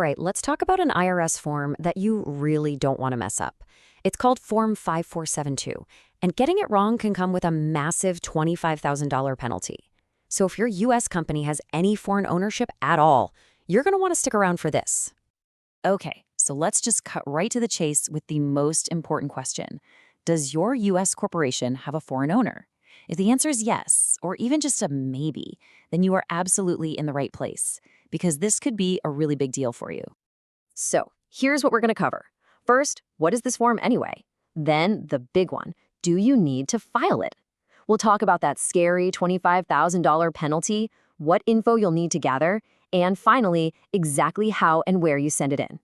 right, let's talk about an IRS form that you really don't want to mess up. It's called Form 5472, and getting it wrong can come with a massive $25,000 penalty. So if your U.S. company has any foreign ownership at all, you're going to want to stick around for this. Okay, so let's just cut right to the chase with the most important question. Does your U.S. corporation have a foreign owner? If the answer is yes, or even just a maybe, then you are absolutely in the right place, because this could be a really big deal for you. So here's what we're going to cover. First, what is this form anyway? Then the big one, do you need to file it? We'll talk about that scary $25,000 penalty, what info you'll need to gather, and finally, exactly how and where you send it in.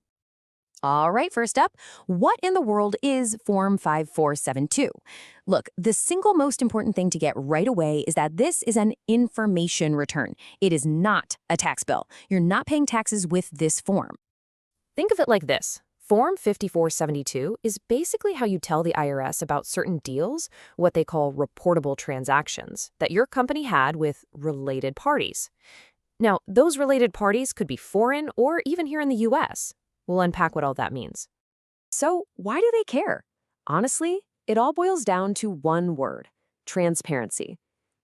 All right, first up, what in the world is Form 5472? Look, the single most important thing to get right away is that this is an information return. It is not a tax bill. You're not paying taxes with this form. Think of it like this. Form 5472 is basically how you tell the IRS about certain deals, what they call reportable transactions, that your company had with related parties. Now, those related parties could be foreign or even here in the U.S. We'll unpack what all that means. So, why do they care? Honestly, it all boils down to one word: transparency.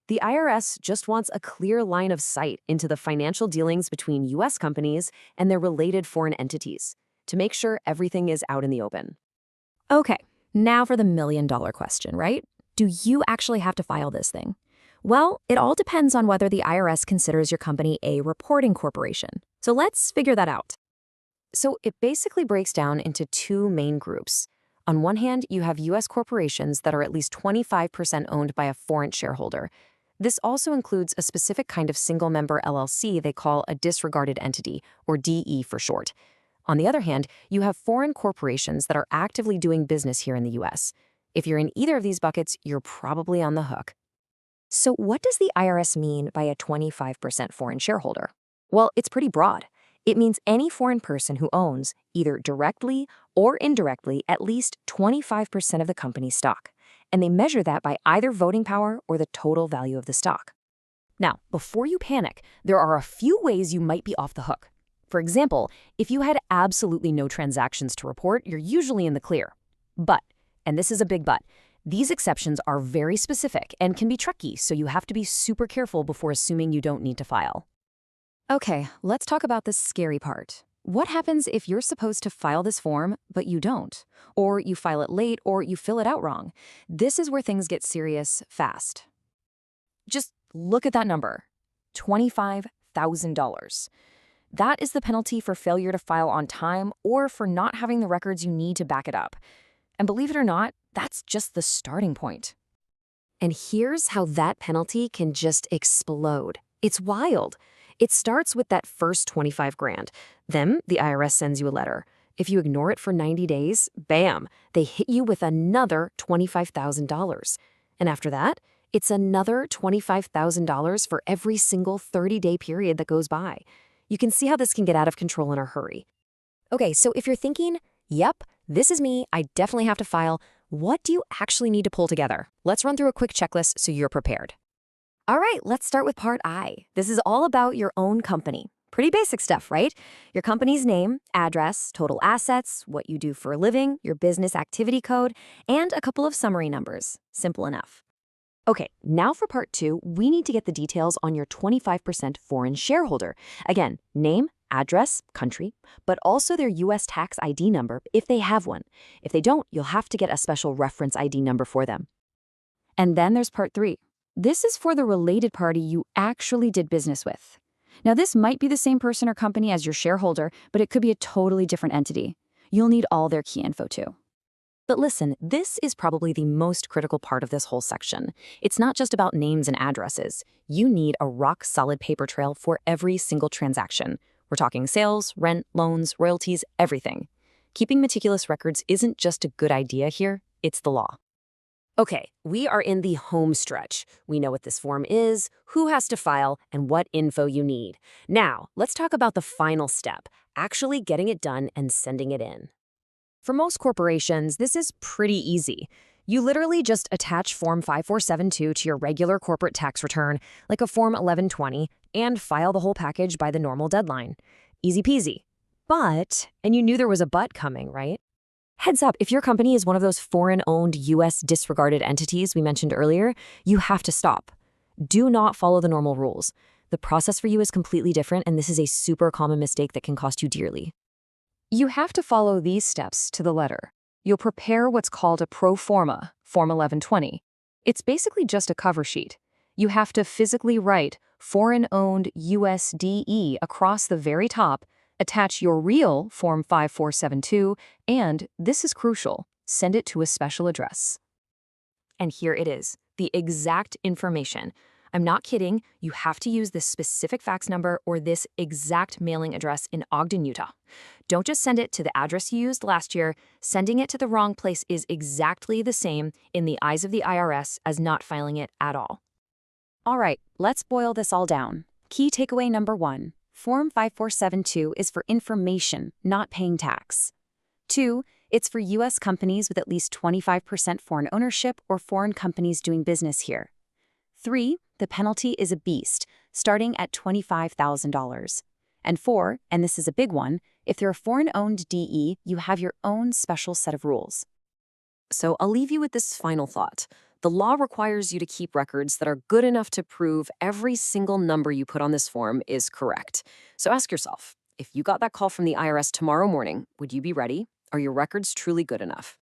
The IRS just wants a clear line of sight into the financial dealings between U.S. companies and their related foreign entities, to make sure everything is out in the open. Okay, now for the million-dollar question, right? Do you actually have to file this thing? Well, it all depends on whether the IRS considers your company a reporting corporation. So let's figure that out. So it basically breaks down into two main groups. On one hand, you have U.S. corporations that are at least 25% owned by a foreign shareholder. This also includes a specific kind of single-member LLC they call a disregarded entity, or DE for short. On the other hand, you have foreign corporations that are actively doing business here in the U.S. If you're in either of these buckets, you're probably on the hook. So what does the IRS mean by a 25% foreign shareholder? Well, it's pretty broad. It means any foreign person who owns, either directly or indirectly, at least 25% of the company's stock. And they measure that by either voting power or the total value of the stock. Now, before you panic, there are a few ways you might be off the hook. For example, if you had absolutely no transactions to report, you're usually in the clear. But, and this is a big but, these exceptions are very specific and can be tricky, so you have to be super careful before assuming you don't need to file. Okay, let's talk about the scary part. What happens if you're supposed to file this form, but you don't? Or you file it late, or you fill it out wrong? This is where things get serious fast. Just look at that number, $25,000. That is the penalty for failure to file on time or for not having the records you need to back it up. And believe it or not, that's just the starting point. And here's how that penalty can just explode. It's wild. It starts with that first 25 grand. Then the IRS sends you a letter. If you ignore it for 90 days, bam, they hit you with another $25,000. And after that, it's another $25,000 for every single 30-day period that goes by. You can see how this can get out of control in a hurry. Okay, so if you're thinking, yep, this is me, I definitely have to file, what do you actually need to pull together? Let's run through a quick checklist so you're prepared. All right, let's start with part I. This is all about your own company. Pretty basic stuff, right? Your company's name, address, total assets, what you do for a living, your business activity code, and a couple of summary numbers. Simple enough. Okay, now for part 2, we need to get the details on your 25% foreign shareholder. Again, name, address, country, but also their U.S. tax ID number if they have one. If they don't, you'll have to get a special reference ID number for them. And then there's part 3. This is for the related party you actually did business with. Now, this might be the same person or company as your shareholder, but it could be a totally different entity. You'll need all their key info too. But listen, this is probably the most critical part of this whole section. It's not just about names and addresses. You need a rock-solid paper trail for every single transaction. We're talking sales, rent, loans, royalties, everything. Keeping meticulous records isn't just a good idea here, it's the law. Okay, we are in the home stretch. We know what this form is, who has to file, and what info you need. Now, let's talk about the final step, actually getting it done and sending it in. For most corporations, this is pretty easy. You literally just attach Form 5472 to your regular corporate tax return, like a Form 1120, and file the whole package by the normal deadline. Easy peasy. And you knew there was a but coming, right? Heads up, if your company is one of those foreign-owned U.S. disregarded entities we mentioned earlier, you have to stop. Do not follow the normal rules. The process for you is completely different, and this is a super common mistake that can cost you dearly. You have to follow these steps to the letter. You'll prepare what's called a pro forma, Form 1120. It's basically just a cover sheet. You have to physically write Foreign-Owned USDE across the very top, attach your real Form 5472, and, this is crucial, send it to a special address. And here it is, the exact information. I'm not kidding, you have to use this specific fax number or this exact mailing address in Ogden, Utah. Don't just send it to the address you used last year. Sending it to the wrong place is exactly the same in the eyes of the IRS as not filing it at all. All right, let's boil this all down. Key takeaway number 1. Form 5472 is for information, not paying tax. 2. It's for U.S. companies with at least 25% foreign ownership or foreign companies doing business here. 3. The penalty is a beast, starting at $25,000. And 4, and this is a big one, if they're a foreign-owned DE, you have your own special set of rules. So I'll leave you with this final thought. The law requires you to keep records that are good enough to prove every single number you put on this form is correct. So ask yourself, if you got that call from the IRS tomorrow morning, would you be ready? Are your records truly good enough?